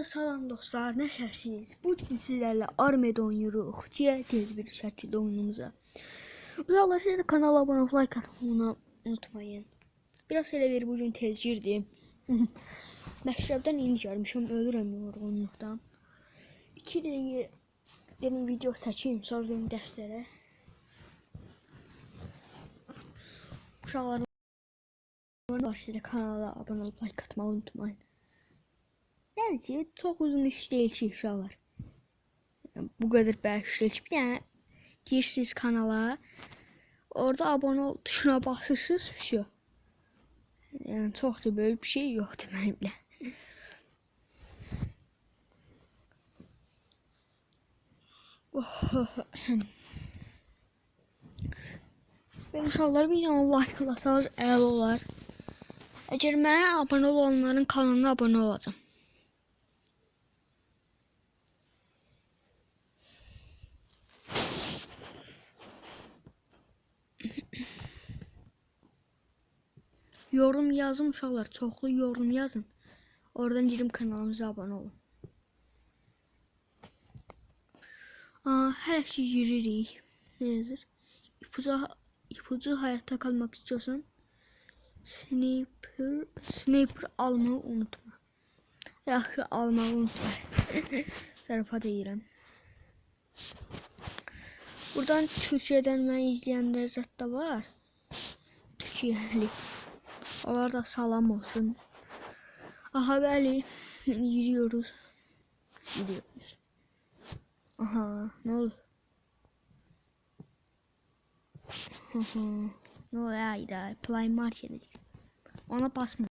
Salam dostlar, nəsərsiniz? Bugün sizlərlə Armed oynuruq. Girək tez bir şəkildə oyunumuza. Uşaqlar, siz də kanala abunə olub like atmayı unutmayın. Biraz elə bir bugün tez girdim. Məktəbdən indi gəlmişəm, ölürəm yorğunluqdan. 2 dəqiqə dedim video çəkeyim, sonra dedim dərslərə. Uşaqlar, siz də kanala abunə olub like atmayı unutmayın. Yəni ki, çox uzun iş deyil ki, uşaqlar. Bu qədər bəşlik. Bir dənə girirsiniz kanala. Orada abunə ol tuşuna basırsınız. Şu. Yəni çox da böyük bir şey yoxdur mənimlə. Və uşaqlar, videonu like-lasanız əla olar. Əgər mənə abunə olanların kanalına abunə olacam. Yorum yazın uşaqlar, çoxlu yorum yazın. Oradan girim kanalımıza abunə olun. Hər şey giririk. Nə yazır? İpucu hayatta kalmak istiyorsan sniper almayı unutma. Yaxşı, almağı unutma. Zarafat edirəm. Buradan Türkiyədən məni izləyəndə zət də var. Türkiyəli. Onlar da salam olsun. Aha, bəli. Giriyoruz. Aha, ne oldu? Ne oldu? Hayda, Play Market dedik. Ona basma.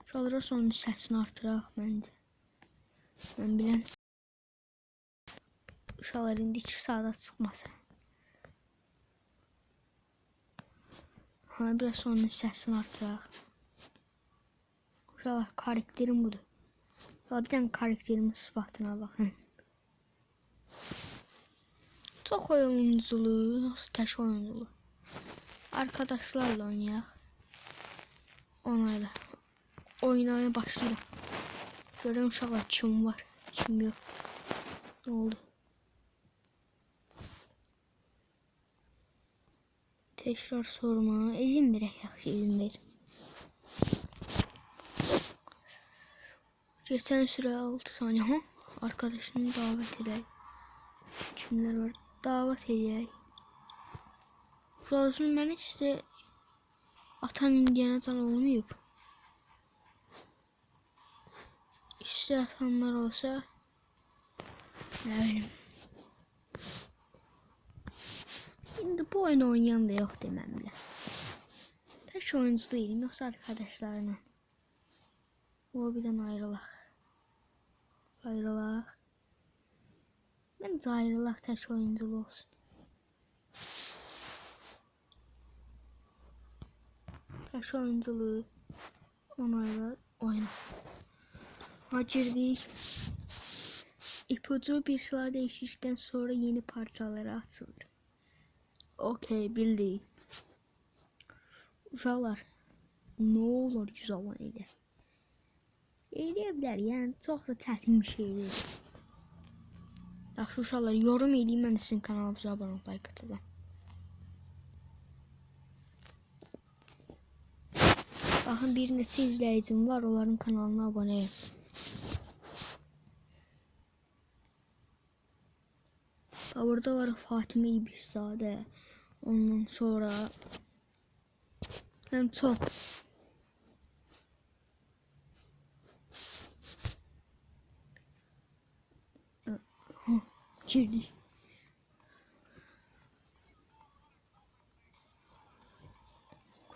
Şuralara sonun səsini artıraq məncə. Mən bilən. Uşaqlar indi 2 saata çıxmasa. Biraz sonun səsini artıraq. Uşaqlar, karakterim budur. Bir dənə karakterimin sıfatına baxın. Çox oyunculu, yoxsa tək oyunculu. Arkadaşlarla oynayaq. Onlarla. Oynaya başlayaq. Görəm uşaqlar kim var, kim yox. Ne oldu? Tekrar sorma. İzin verək, yaxşı izin ver. Geçen süre 6 saniye. Arkadaşını davet edək. Kimler var? Davet edək. Şurasını mən işte atam indiyana can olmayıb. İşte atanlar olsa ne bileyim. Şimdi bu oyunu oynayan da yok dememle. Tek oyuncu değilim, yoksa arkadaşlarına. Lobby'den ayrılaq. Bence ayrılaq, tek oyunculu olsun. Tek oyunculu. Onayla oyna. Girdik. İpucu bir silah değişiklikten sonra yeni parçalara açılır. Okey, bildik. Uşaqlar, ne olur 100 abone elə. Eləyə bilər, yəni çox da çətin bir şey deyil. Yaxşı uşaqlar, yorum eləyin, mən sizin kanalınıza abunə olub like atacağam. Baxın, bir neçə izləyicim var, onların kanalına abunəyim. Burada var Fatimə İbliszadə. Ondan sonra hem çok. Girdik.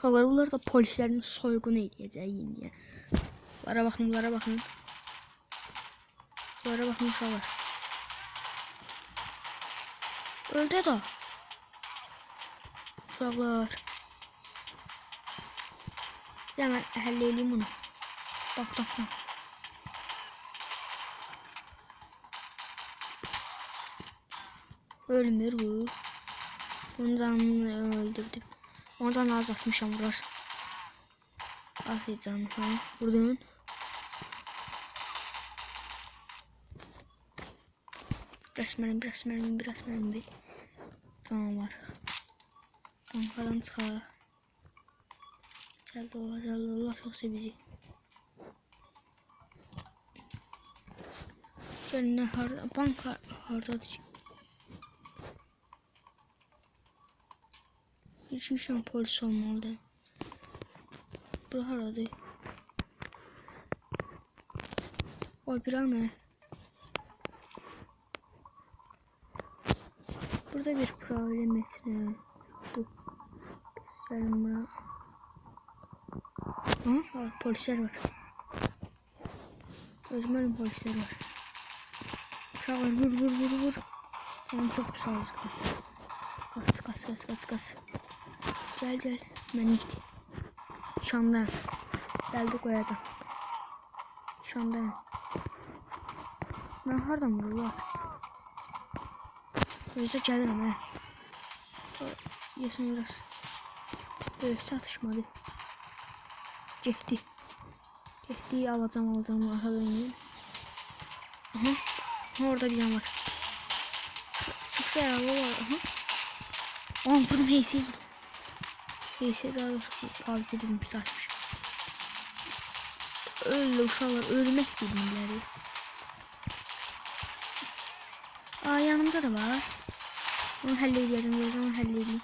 Bunlar da polislerin soygun edəcək indi. Bunlara baxın, bunlara baxın. Bunlara baxın uşaqlar. Öldü da. Uşaqlar. Hemen həll edeyim bunu. Bak. Ölmür bu. Onun canını öldürdüm. Onun canını azaltmışam burası. Az canı falan. Vurdum. Biraz mermi. Tamam var. Bankadan çıxaq. Cəldə Allah yoxsa bizi. Gəlin nə harda? Banka hardadır ki? İçişən polis olmalıdır. Bura haradır? O bir anı. Burada bir problem dur. Gelin bura. Aha, polisler var. Özümün polisler var. Uşaqlar vur. Canım çok sağ ol. Kaç. Gel. Mən gitti. Şamdan. Gəldi qoyacağım. Şamdan. Mən hardan vururlar? Özə gəlirəm hə. Yesin biraz. Döyüş çatışmadı. Getdi. Alacağım. Arxa döneyim. Aha. Orada bir can var. Çıksa yaralı var. Aha. Vurdum heysiydi. Daha doğrusu parti dedim pis açmış. Öyle uşaqlar ölmək bilmirlər. Yanımda da var. Onu həll edeyim.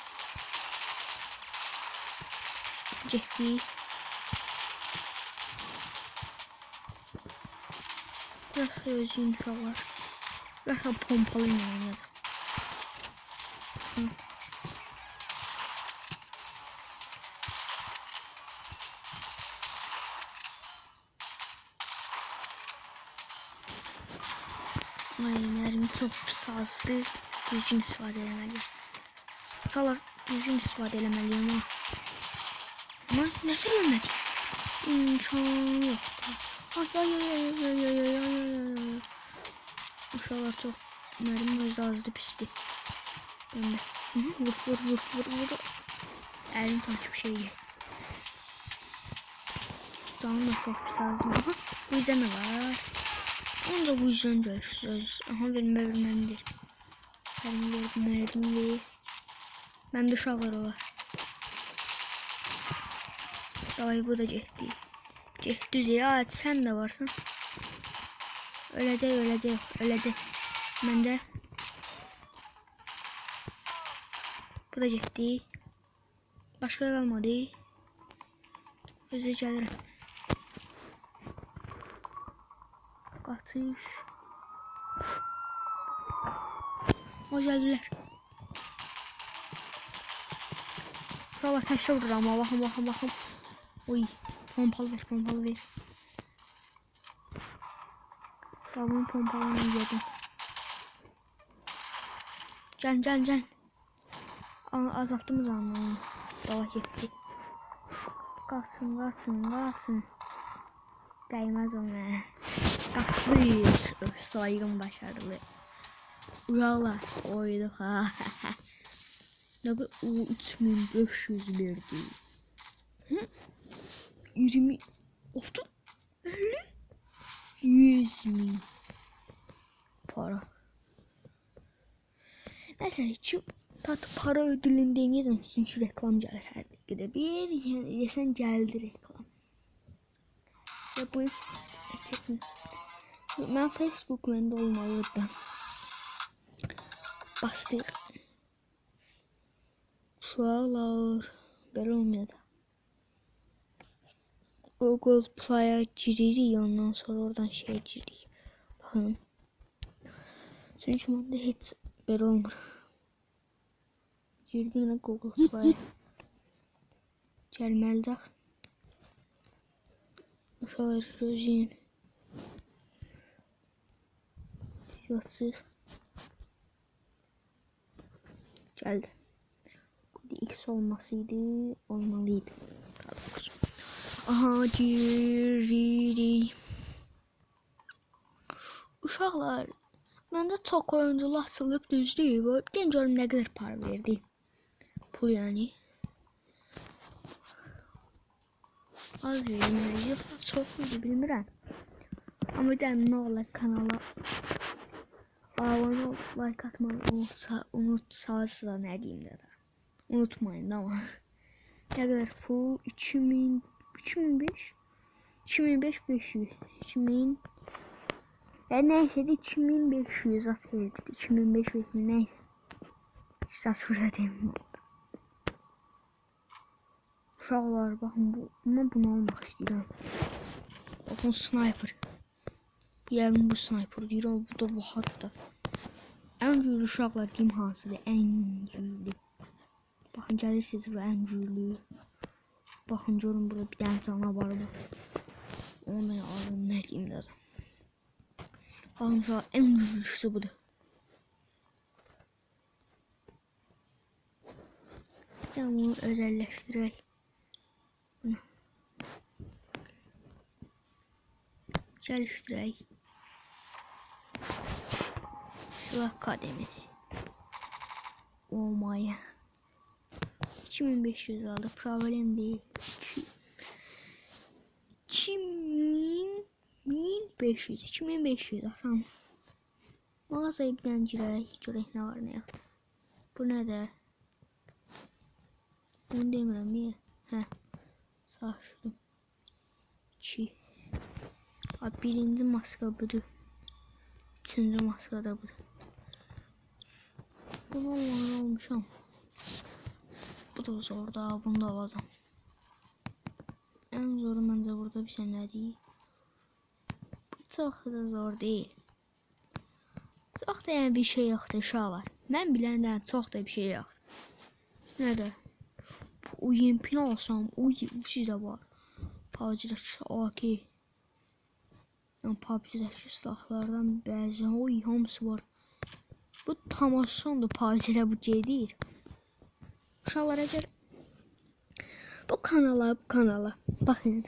Getdi. Biraz özüm uşaqlar. Biraz pompalı ilə oynayacağım. Mermi çok sazlı. Düzgün istifadə eləməliyim. Uşaqlar düzgün istifadə eləməliyim ama. Ama nəsə ölmədi. İmkan yoxdur. Ay. Uşaqlar çox mermi özü azdı pisdir. Vur. Əlim sanki bir şey yedi. Canım da çok sazlı. Bu yüzden ne var? Onu da bu yüzden görüşürüz. Aha vermem değil. Mermi. Ben de uşaqlar var. Davay bu da getdi. Getdi ya sen de varsın. Ölecek. Ben de. Bu da getdi. Başka kalmadı. Özə gəlirəm. Qaçış. O gəldilər. Uşaqlar təşlə vururam ama baxın. Oy. Pompalı ver. Babamın pompalını yiyeceğim. Can. Azalttım zamanı. Dava gitti. Kaçın. Değmez ona. Kaçmış. Saygın başarılı. Uşaqlar oydu ha. Ne kadar o 3500 verdi. 20 30 50 100 bin para. Neyse hiç para ödülünü demeyeceğim çünkü reklam gelir her dakikada bir yesen geldi reklam. Ve bu seçim. Ben Facebook bende olmalıydı. Bastık. Uşaqlar böyle olmayacaq. Google Play'a giririk ondan sonra oradan şeye giririk. Bakın. Çünkü bende hiç böyle olmur. Girdim de Google Play'a. Gəlməlidir. Uşaqlar gözləyin. Yazıq. Gəldi. X olmalıydı. Aha giririk. Uşaqlar məndə çox oyunculu açılıb düzdür. Bir də görüm nə qədər para verdi. Pul yani. Az vermeli, yoxsa çox idi bilmirəm. Amma deyəm nə olar kanala Abone ol, like atmayı unutsanız da nə deyim də. Unutmayın ama. Ne kadar pul? 2000, 2005, 2005 500, 2000 neyse de 2500 atıldı. 2005 500 neyse. Sıfır edeyim. Uşaqlar bakın ben bunu almaq istəyirəm. Bakın sniper. Yəqin bu sniper deyir ama bu da bahadır da. Ən güclü uşaqlar deyim hansıdır? Ən güclü. Bakın gəlirsiniz bu ən güclü. Bakın görün burada bir tane canavar var. Onu ben aldım ne diyeyim dedim. Bakın şu an en güçlüsü budur. Ben bunu özelleştireyim. Bunu geliştireyim. Silah kademesi. Oh my. 2500 aldı. Problem değil. 2500 tamam. Mağazaya bir tane girək ne var ne yok. Bu ne de? Bunu demirəm niye? Hə. Saçdım. 2. Abi birinci maska budur. Üçüncü maska da budur. Bunu almışam. Bu da zor da bunu da alacağım. En zoru bence burada bir şey ne değil. Bu çok da zor değil. Çok da yani bir şey yoktu uşaqlar. Ben bilenden çok da bir şey yoktu. Ne de? O yempini alsam o de var. PUBG'dəki AK. Yani PUBG'dəki silahlardan bəzi o hamısı var. Bu tamaşan da PUBG'də bu şey deyil. Uşaqlar əgər bu kanala bakın.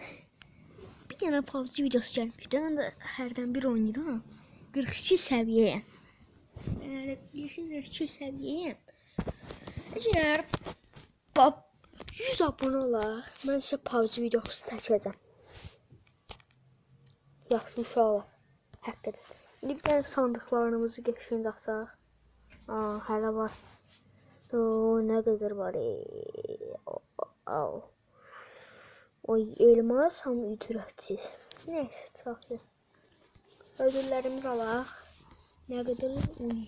Bir tane PUBG videosu gəlmişdi. Mən də hərdən bir oynayıram. 42 səviyyəyəm. Yəni 42 səviyyəyəm. Əgər 100 abone olar, mən sizə PUBG videosu çəkəcəm. Yaxşı uşaqlar. Həqiqətən. İndi bir tane sandıqlarımızı geçin açaq. Hələ var. Ne kadar var? O elmas hamı ücretsiz. Neyse çok güzel. Ödüllerimizi alaq. Ne kadar? Uy.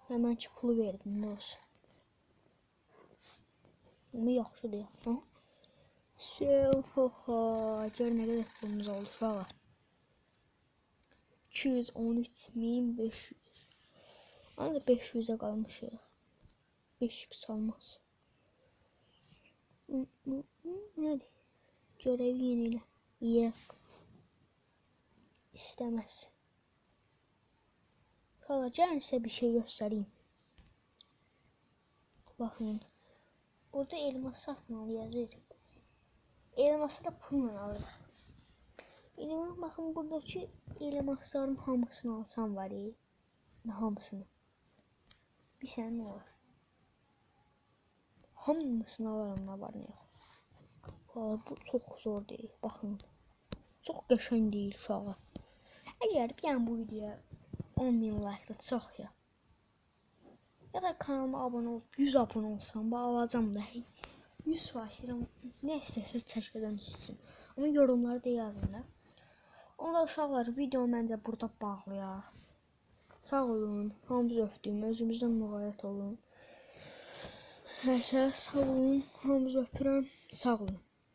Hemen ki pulu verdim olsun. Ama yaxşıdır ya. Gör ne kadar pulumuz oldu uşaqlar. 213.500. Ancaq 500'e qalmışıq. 5x almaz. Nədir? Görev yenile. Yox. İstəməz. Gəlin sizə bir şey göstəreyim. Baxın. Burada elmas satmalı yazır. Elması da pulla alır. İndi baxın buradakı elmasların hamısını alsam var ya. Hamısını. Bir sene var. Hamısını alarım ne var ne yok. Bu çok zor değil. Bakın. Çok qəşəng değil uşaqlar. Əgər bir an bu videoya 10.000 like da çox ya. Ya da kanalıma abone olup 100 abone olsam alacağım da. 100 başlayıram. Ne istəsəz çəkəcəm sizin. Ama yorumları da yazın da. Onda uşaqlar video məncə burada bağlayaq. Sağ olun. Hamınızı öpdüm. Özünüzdən müğayət olun. Nəysə, sağ olun. Hamınızı öpürəm. Sağ olun.